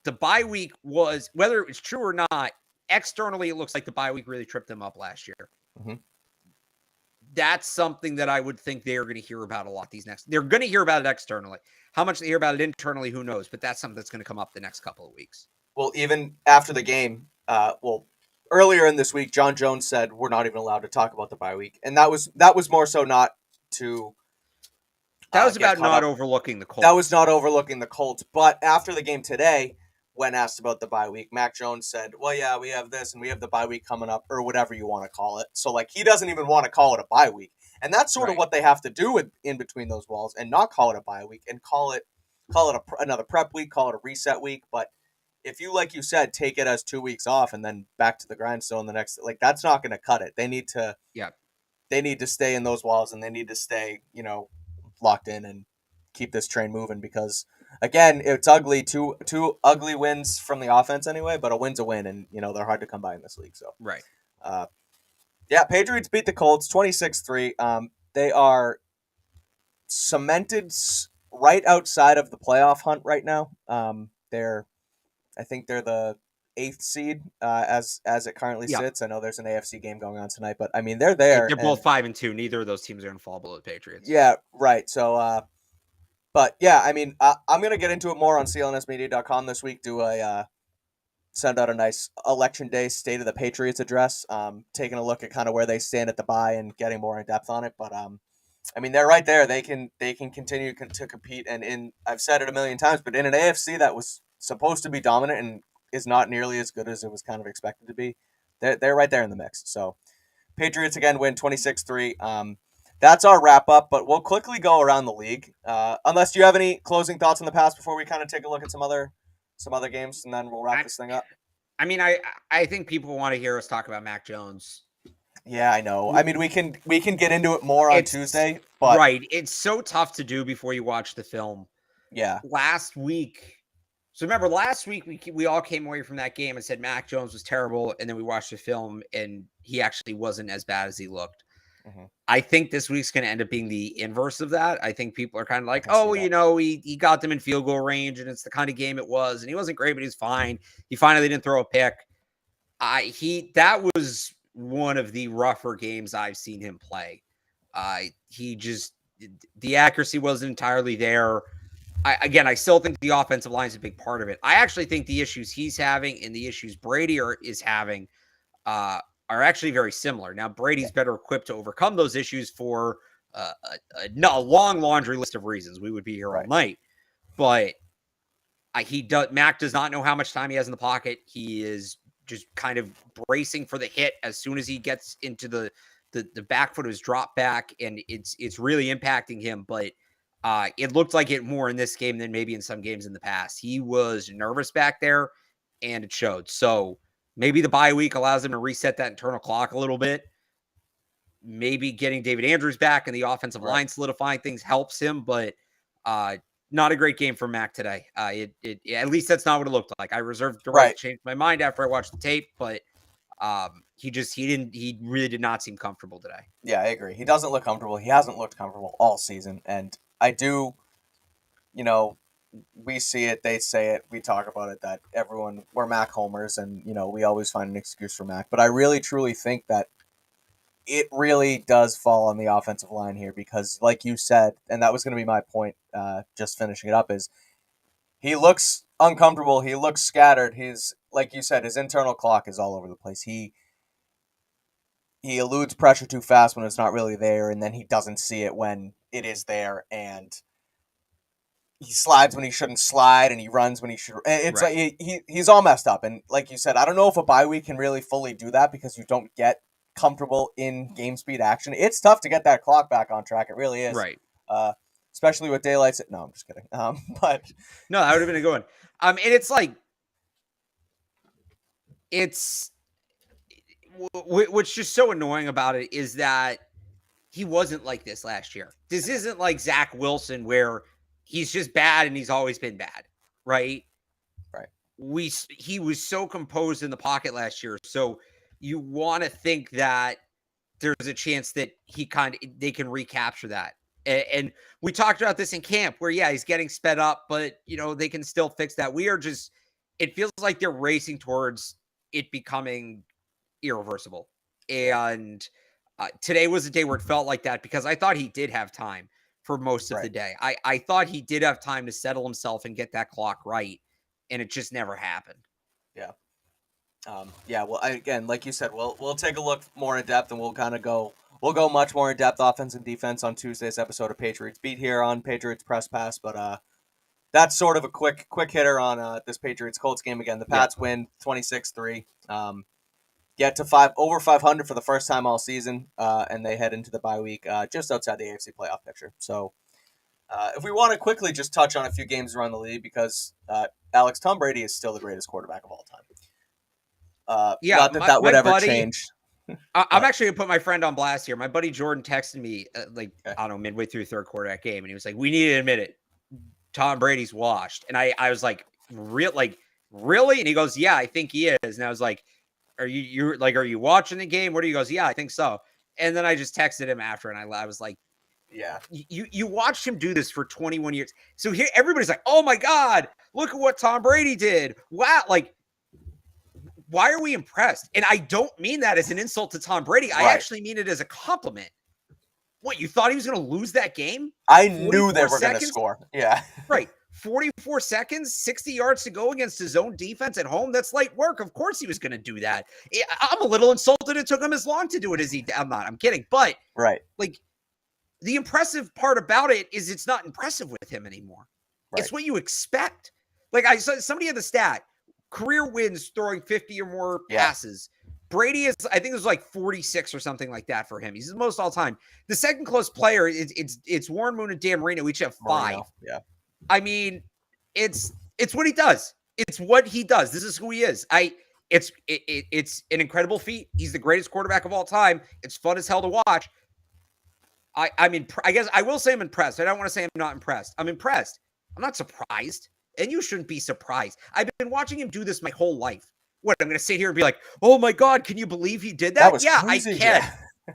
The bye week was, whether it's true or not, externally, it looks like the bye week really tripped them up last year. Mm-hmm. That's something that I would think they're going to hear about a lot they're going to hear about it externally. How much they hear about it internally, who knows? But that's something that's going to come up the next couple of weeks. Well, even after the game, earlier in this week, John Jones said we're not even allowed to talk about the bye week. And that was more so not to... That was about not overlooking the Colts. That was not overlooking the Colts. But after the game today, when asked about the bye week, Mac Jones said, well, yeah, we have this and we have the bye week coming up, or whatever you want to call it. So, he doesn't even want to call it a bye week. And that's sort of what they have to do in between those walls, and not call it a bye week, and call it another prep week, call it a reset week. But if you, like you said, take it as 2 weeks off and then back to the grindstone the next, that's not going to cut it. They need to, they need to stay in those walls, and they need to stay, locked in and keep this train moving, because again, it's ugly. Two ugly wins from the offense anyway, but a win's a win, and they're hard to come by in this league. So Patriots beat the Colts 26-3. They are cemented right outside of the playoff hunt right now. I think they're the 8th seed as it currently sits. I know there's an AFC game going on tonight, but I mean they're there. They're both 5-2. Neither of those teams are going to fall below the Patriots. Yeah, right. So, But yeah, I mean, I'm gonna get into it more on clnsmedia.com this week. Do a send out a nice election day state of the Patriots address, taking a look at kind of where they stand at the bye and getting more in depth on it. But I mean, they're right there. They can continue to compete, and I've said it a million times, but in an AFC that was supposed to be dominant and is not nearly as good as it was kind of expected to be, they're right there in the mix. So Patriots again win 26-3. That's our wrap up, but we'll quickly go around the league. Unless you have any closing thoughts on the past before we kind of take a look at some other games, and then we'll wrap this thing up. I mean, I think people want to hear us talk about Mac Jones. Yeah, I know. I mean, we can get into it more on Tuesday, but right, it's so tough to do before you watch the film. Yeah. Last week, so remember last week we all came away from that game and said Mac Jones was terrible, and then we watched the film and he actually wasn't as bad as he looked. Mm-hmm. I think this week's going to end up being the inverse of that. I think people are kind of like, oh, you know, he got them in field goal range, and it's the kind of game it was, and he wasn't great, but he's fine. He finally didn't throw a pick. That was one of the rougher games I've seen him play. The accuracy wasn't entirely there. I still think the offensive line is a big part of it. I actually think the issues he's having and the issues Brady is having are actually very similar. Now, Brady's better equipped to overcome those issues for a long laundry list of reasons. We would be here all night. But Mac does not know how much time he has in the pocket. He is just kind of bracing for the hit as soon as he gets into the back foot of his drop back, and it's really impacting him. But it looked like it more in this game than maybe in some games in the past. He was nervous back there, and it showed. So maybe the bye week allows him to reset that internal clock a little bit. Maybe getting David Andrews back and the offensive line solidifying things helps him, but not a great game for Mac today. At least that's not what it looked like. I reserved the right to change my mind after I watched the tape, but he really did not seem comfortable today. Yeah, I agree. He doesn't look comfortable. He hasn't looked comfortable all season, and I do, we see it, they say it, we talk about it, that we're Mac homers, and, we always find an excuse for Mac. But I really, truly think that it really does fall on the offensive line here because, like you said, and that was going to be my point, just finishing it up, is he looks uncomfortable. He looks scattered. He's, like you said, his internal clock is all over the place. He eludes pressure too fast when it's not really there, and then he doesn't see it when it is there, and he slides when he shouldn't slide, and he runs when he should. It's like he's all messed up. And like you said, I don't know if a bye week can really fully do that because you don't get comfortable in game speed action. It's tough to get that clock back on track. It really is. Right. Especially with daylight. No, I'm just kidding. But no, that would have been a good one. And it's like, what's just so annoying about it is that he wasn't like this last year. This isn't like Zach Wilson where he's just bad and he's always been bad. Right. He was so composed in the pocket last year. So you want to think that there's a chance that they can recapture that. And we talked about this in camp where, he's getting sped up, but they can still fix that. It feels like they're racing towards it becoming irreversible. And today was a day where it felt like that because I thought he did have time for most of the day. I thought he did have time to settle himself and get that clock right. And it just never happened. Yeah. Well, again, like you said, we'll take a look more in depth, and we'll go much more in depth offense and defense on Tuesday's episode of Patriots Beat here on Patriots Press Pass. But that's sort of a quick hitter on this Patriots Colts game. Again, the Pats win 26-3. Get to over 500 for the first time all season, and they head into the bye week just outside the AFC playoff picture. So if we want to quickly just touch on a few games around the league, because Alex, Tom Brady is still the greatest quarterback of all time. Not that would ever change. I'm actually gonna put my friend on blast here. My buddy Jordan texted me I don't know, midway through the third quarter of that game, and he was like, "We need to admit it, Tom Brady's washed." And I was like, really? And he goes, "Yeah, I think he is." And I was like, "Are you watching the game?" What do you? He goes, "Yeah, I think so." And then I just texted him after, and I was like, "Yeah, you watched him do this for 21 years." So here everybody's like, "Oh my God, look at what Tom Brady did! Wow!" Why are we impressed? And I don't mean that as an insult to Tom Brady. I actually mean it as a compliment. What, you thought he was going to lose that game? I knew they were going to score. Yeah. Right. 44 seconds, 60 yards to go against his own defense at home. That's light work. Of course he was going to do that. I'm a little insulted it took him as long to do it as he – I'm kidding. But, right. Like, the impressive part about it is it's not impressive with him anymore. Right. It's what you expect. Like, I saw somebody had the stat, career wins throwing 50 or more passes. Brady is, I think it was like 46 or something like that for him. He's the most all time. The second close player, it's Warren Moon and Dan Marino. Each have 5. Yeah. I mean, it's what he does. It's what he does. This is who he is. It's an incredible feat. He's the greatest quarterback of all time. It's fun as hell to watch. I guess I will say I'm impressed. I don't want to say I'm not impressed. I'm impressed. I'm not surprised. And you shouldn't be surprised. I've been watching him do this my whole life. What, I'm going to sit here and be like, oh my God, can you believe he did that? That was yeah, crazy. I can.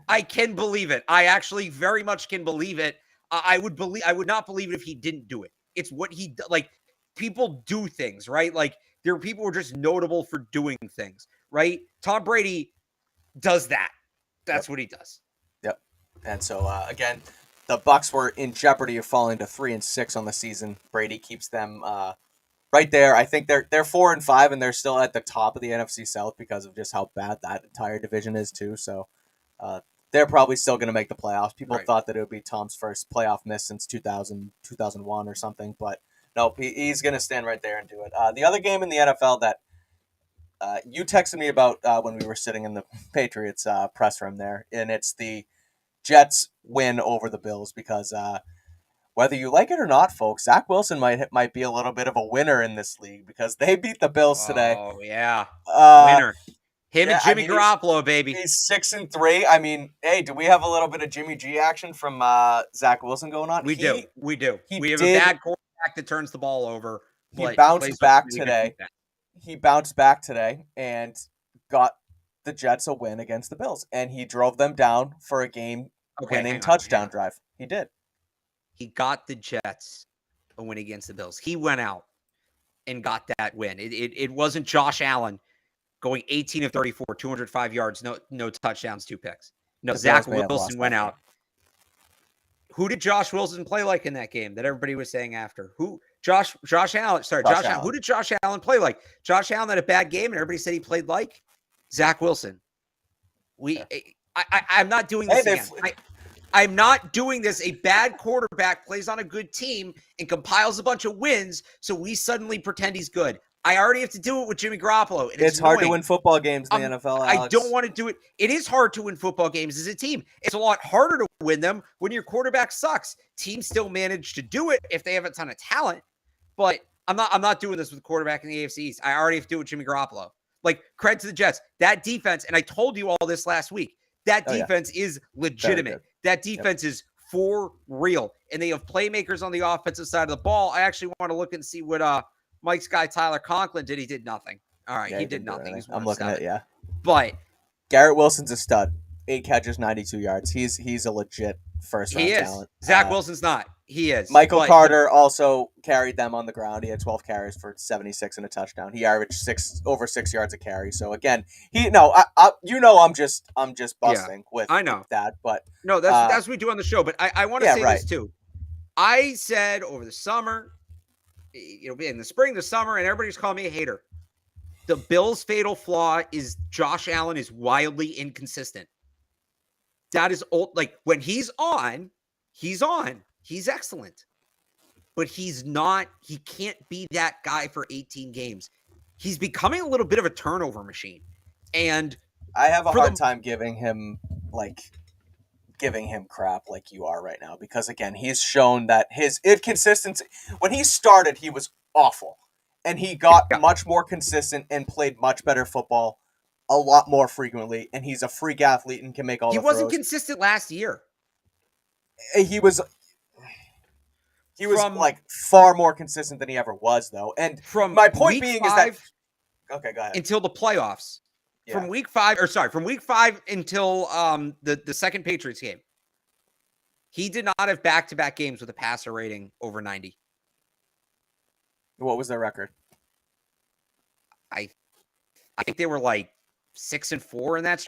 I can believe it. I actually very much can believe it. I would not believe it if he didn't do it. It's what he, like, people do things, right? Like, there are people who are just notable for doing things, right? Tom Brady does that. That's what he does. Yep. And so, again, the Bucs were in jeopardy of falling to 3-6 on the season. Brady keeps them right there. I think they're 4-5, and they're still at the top of the NFC South because of just how bad that entire division is too. So they're probably still going to make the playoffs. People thought that it would be Tom's first playoff miss since 2001 or something, but nope, he's going to stand right there and do it. The other game in the NFL that you texted me about when we were sitting in the Patriots press room there, and it's the Jets win over the Bills because whether you like it or not, folks, Zach Wilson might be a little bit of a winner in this league because they beat the Bills today. Oh, yeah. Winner. And Jimmy Garoppolo, baby. He's 6-3. I mean, hey, do we have a little bit of Jimmy G action from Zach Wilson going on? We do. We have a bad quarterback that turns the ball over. He bounced back today. He bounced back today and got the Jets a win against the Bills. And he drove them down for a game-winning touchdown drive. He did. He got the Jets a win against the Bills. He went out and got that win. It wasn't Josh Allen going 18 of 34, 205 yards, no touchdowns, 2 picks. No, Zach Wilson went out. Who did Josh Wilson play like in that game that everybody was saying after? Josh Allen. Sorry, Josh Allen. Who did Josh Allen play like? Josh Allen had a bad game and everybody said he played like Zach Wilson. I'm not doing this again. I'm not doing this. A bad quarterback plays on a good team and compiles a bunch of wins, so we suddenly pretend he's good. I already have to do it with Jimmy Garoppolo. It's hard to win football games in the NFL, Alex. I don't want to do it. It is hard to win football games as a team. It's a lot harder to win them when your quarterback sucks. Teams still manage to do it if they have a ton of talent, but I'm not doing this with the quarterback in the AFC East. I already have to do it with Jimmy Garoppolo. Like, credit to the Jets. That defense, and I told you all this last week, that defense is legitimate. That defense is for real. And they have playmakers on the offensive side of the ball. I actually want to look and see what Mike's guy Tyler Conklin did. He did nothing. All right, he did nothing. I'm looking at it, But Garrett Wilson's a stud. 8 catches, 92 yards. He's a legit first-round talent. Zach Wilson's not. He is. Michael Carter also carried them on the ground. He had 12 carries for 76 and a touchdown. He averaged over 6 yards a carry. So again, I'm just busting with that. But no, that's what we do on the show. But I want to say this too. I said over the summer, in the spring, the summer, and everybody's calling me a hater. The Bills' fatal flaw is Josh Allen is wildly inconsistent. That is old. Like, when he's on. He's excellent. But he's not. He can't be that guy for 18 games. He's becoming a little bit of a turnover machine. And I have a hard time giving him crap like you are right now, because again, he's shown that his inconsistency, when he started, he was awful, and he got much more consistent and played much better football a lot more frequently, and he's a freak athlete and can make all the throws. He wasn't consistent last year. He was like far more consistent than he ever was, though. And from my point being is that okay, go ahead. Until the playoffs. Yeah. From week 5 until the second Patriots game, he did not have back-to-back games with a passer rating over 90. What was their record? I think they were like 6-4 in that.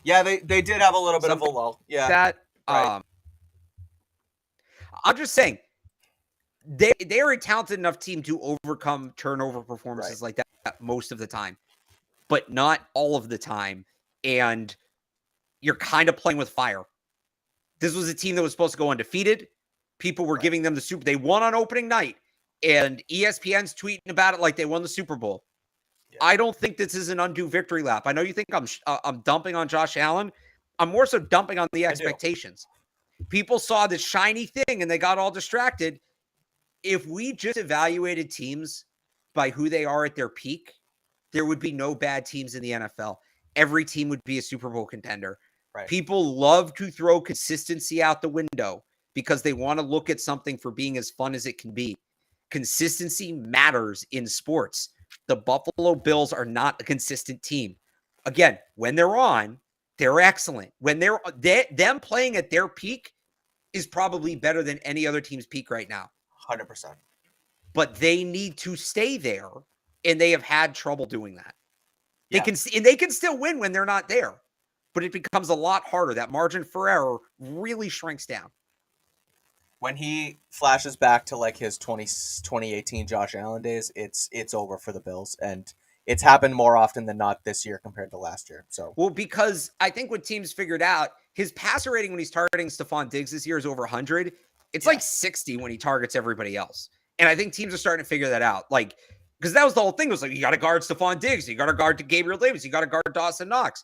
Yeah, they did have a little bit of a lull. Yeah, Right. I'm just saying they are a talented enough team to overcome turnover performances like that most of the time, but not all of the time. And you're kind of playing with fire. This was a team that was supposed to go undefeated. People were giving them the Super. They won on opening night, and ESPN's tweeting about it like they won the Super Bowl. Yeah. I don't think this is an undue victory lap. I know you think I'm dumping on Josh Allen. I'm more so dumping on the expectations. People saw this shiny thing and they got all distracted. If we just evaluated teams by who they are at their peak, there would be no bad teams in the NFL. Every team would be a Super Bowl contender. Right. People love to throw consistency out the window because they want to look at something for being as fun as it can be. Consistency matters in sports. The Buffalo Bills are not a consistent team. Again, when they're on, they're excellent. When them playing at their peak is probably better than any other team's peak right now. 100%. But they need to stay there, and they have had trouble doing that. Yeah. They can still win when they're not there, but it becomes a lot harder. That margin for error really shrinks down. When he flashes back to like his 2018 Josh Allen days, it's over for the Bills, and it's happened more often than not this year compared to last year. So, well, because I think what teams figured out, his passer rating when he's targeting Stephon Diggs this year is over 100. It's like 60 when he targets everybody else. And I think teams are starting to figure that out. Like, because that was the whole thing. It was like, you got to guard Stephon Diggs. You got to guard Gabriel Davis. You got to guard Dawson Knox.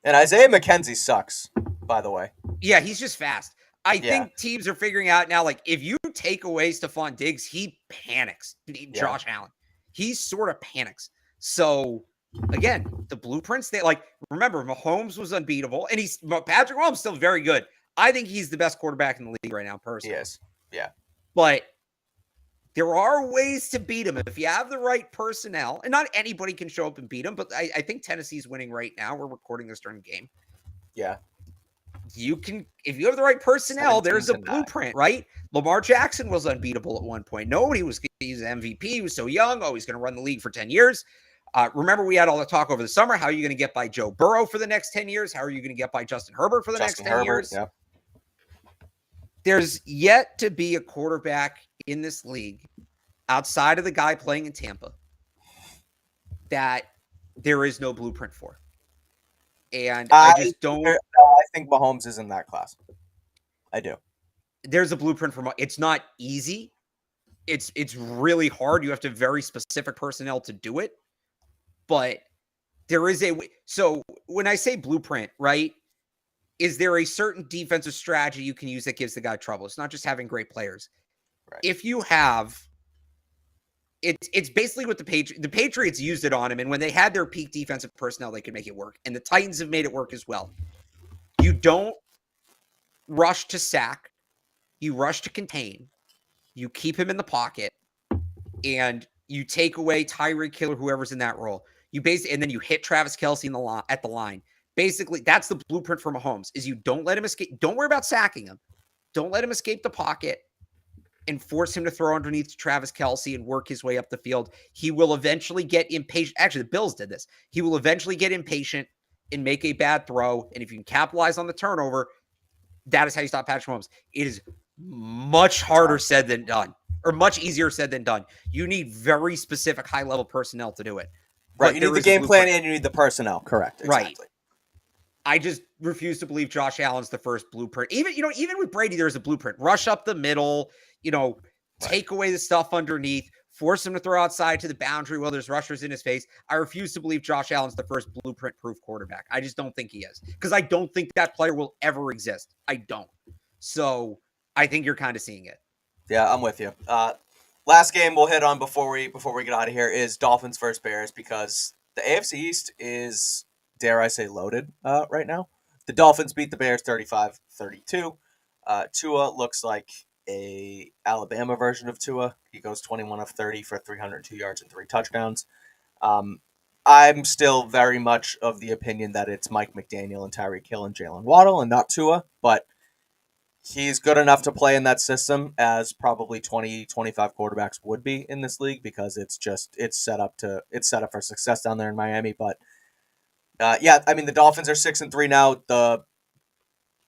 And Isaiah McKenzie sucks, by the way. Yeah, he's just fast. I think teams are figuring out now, like, if you take away Stephon Diggs, he panics. Josh Allen. He sort of panics. So, again, the blueprints, remember, Mahomes was unbeatable, and Patrick Mahomes is still very good. I think he's the best quarterback in the league right now, personally. He is. Yeah. But there are ways to beat him if you have the right personnel, and not anybody can show up and beat him, but I think Tennessee's winning right now. We're recording this during the game. Yeah. You can, if you have the right personnel, there's a blueprint, right? Lamar Jackson was unbeatable at one point. Nobody was, he's MVP. He was so young. Oh, he's going to run the league for 10 years. Remember, we had all the talk over the summer. How are you going to get by Joe Burrow for the next 10 years? How are you going to get by Justin Herbert for the next 10 years? Yeah. There's yet to be a quarterback in this league outside of the guy playing in Tampa that there is no blueprint for. And I just don't. I think Mahomes is in that class. I do. There's a blueprint for. It's not easy. It's really hard. You have to have very specific personnel to do it. But there is a way. So when I say blueprint, right, is there a certain defensive strategy you can use that gives the guy trouble? It's not just having great players. Right. If you have. It's basically what the Patriots used it on him, and when they had their peak defensive personnel, they could make it work. And the Titans have made it work as well. You don't rush to sack. You rush to contain. You keep him in the pocket, and you take away Tyreek Hill or whoever's in that role. And then you hit Travis Kelce at the line. Basically, that's the blueprint for Mahomes, is you don't let him escape. Don't worry about sacking him. Don't let him escape the pocket and force him to throw underneath Travis Kelce and work his way up the field. He will eventually get impatient. Actually, the Bills did this. He will eventually get impatient and make a bad throw. And if you can capitalize on the turnover, that is how you stop Patrick Mahomes. It is much harder said than done, or much easier said than done. You need very specific high-level personnel to do it. Right, you need the game plan and you need the personnel. Correct. Exactly. Right. I just refuse to believe Josh Allen's the first blueprint. Even with Brady, there's a blueprint. Rush up the middle, take away the stuff underneath, force him to throw outside to the boundary while there's rushers in his face. I refuse to believe Josh Allen's the first blueprint-proof quarterback. I just don't think he is, because I don't think that player will ever exist. I don't. So I think you're kind of seeing it. Yeah, I'm with you. Last game we'll hit on before we get out of here is Dolphins versus Bears, because the AFC East is, dare I say, loaded right now. The Dolphins beat the Bears 35-32. Tua looks like a Alabama version of Tua. He goes 21 of 30 for 302 yards and 3 touchdowns. I'm still very much of the opinion that it's Mike McDaniel and Tyreek Hill and Jalen Waddle and not Tua, but he's good enough to play in that system as probably 20, 25 quarterbacks would be in this league, because it's set up for success down there in Miami. But the Dolphins are 6-3 now.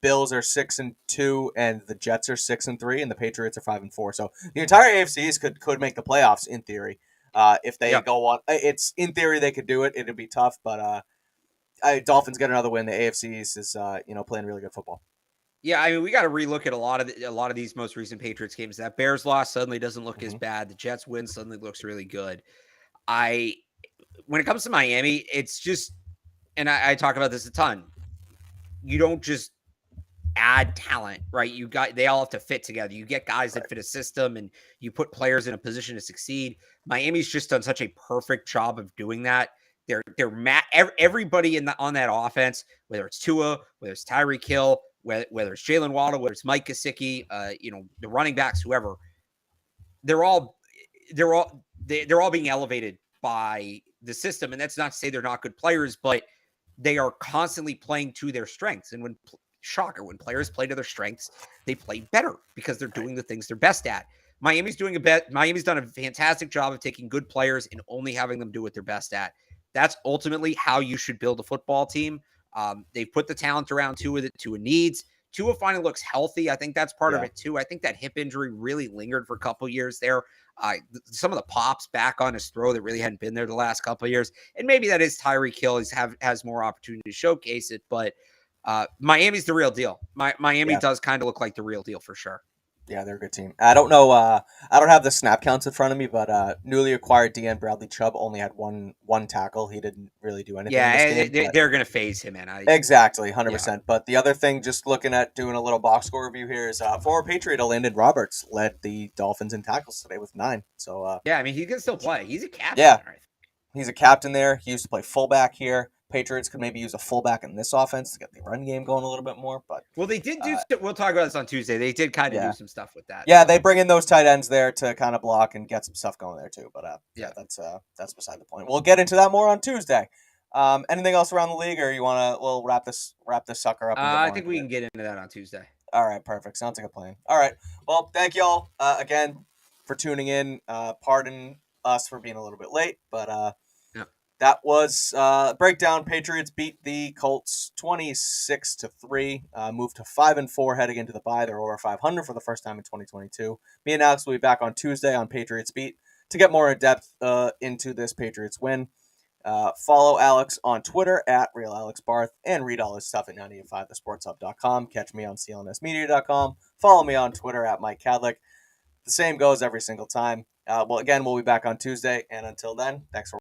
Bills are 6-2, and the Jets are 6-3, and the Patriots are 5-4. So the entire AFCs could make the playoffs in theory. If they go on, it's in theory they could do it. It'd be tough, but Dolphins get another win. The AFC East is playing really good football. Yeah, I mean, we got to relook at a lot of these most recent Patriots games. That Bears loss suddenly doesn't look as bad. The Jets win suddenly looks really good. When it comes to Miami, it's just, and I talk about this a ton. You don't just add talent, right? They all have to fit together. You get guys that fit a system, and you put players in a position to succeed. Miami's just done such a perfect job of doing that. Everybody on that offense, whether it's Tua, whether it's Tyreek Hill, whether it's Jalen Waddle, whether it's Mike Gesicki, the running backs, whoever, they're all being elevated by the system. And that's not to say they're not good players, but they are constantly playing to their strengths. And when players play to their strengths, they play better because they're doing the things they're best at. Miami's done a fantastic job of taking good players and only having them do what they're best at. That's ultimately how you should build a football team. They've put the talent around Tua needs. Tua finally looks healthy. I think that's part of it too. I think that hip injury really lingered for a couple years there. Some of the pops back on his throw that really hadn't been there the last couple of years. And maybe that is Tyreek Hill. Has more opportunity to showcase it, but Miami's the real deal. Miami does kind of look like the real deal for sure. Yeah, they're a good team. I don't know. I don't have the snap counts in front of me, but newly acquired DN Bradley Chubb only had one tackle. He didn't really do anything. Yeah, in this game, they're going to phase him in. Exactly, 100%. Yeah. But the other thing, just looking at doing a little box score review here, is former Patriot Landon Roberts led the Dolphins in tackles today with 9. So I mean, he can still play. He's a captain. Yeah, he's a captain there. He used to play fullback here. Patriots could maybe use a fullback in this offense to get the run game going a little bit more. But they did do. We'll talk about this on Tuesday. They did kind of do some stuff with that. Yeah, they bring in those tight ends there to kind of block and get some stuff going there too. But that's beside the point. We'll get into that more on Tuesday. Anything else around the league, or we'll wrap this sucker up? I think we can get into that on Tuesday. All right, perfect. Sounds like a plan. All right. Well, thank you all again for tuning in. Pardon us for being a little bit late, but that was breakdown. Patriots beat the Colts 26-3. Moved to 5-4 heading into the bye. They're over 500 for the first time in 2022. Me and Alex will be back on Tuesday on Patriots Beat to get more in depth into this Patriots win. Follow Alex on Twitter at RealAlexBarth and read all his stuff at 985thesportshub.com. Catch me on CLNSmedia.com. Follow me on Twitter at Mike Kadlick. The same goes every single time. Again, we'll be back on Tuesday. And until then, thanks for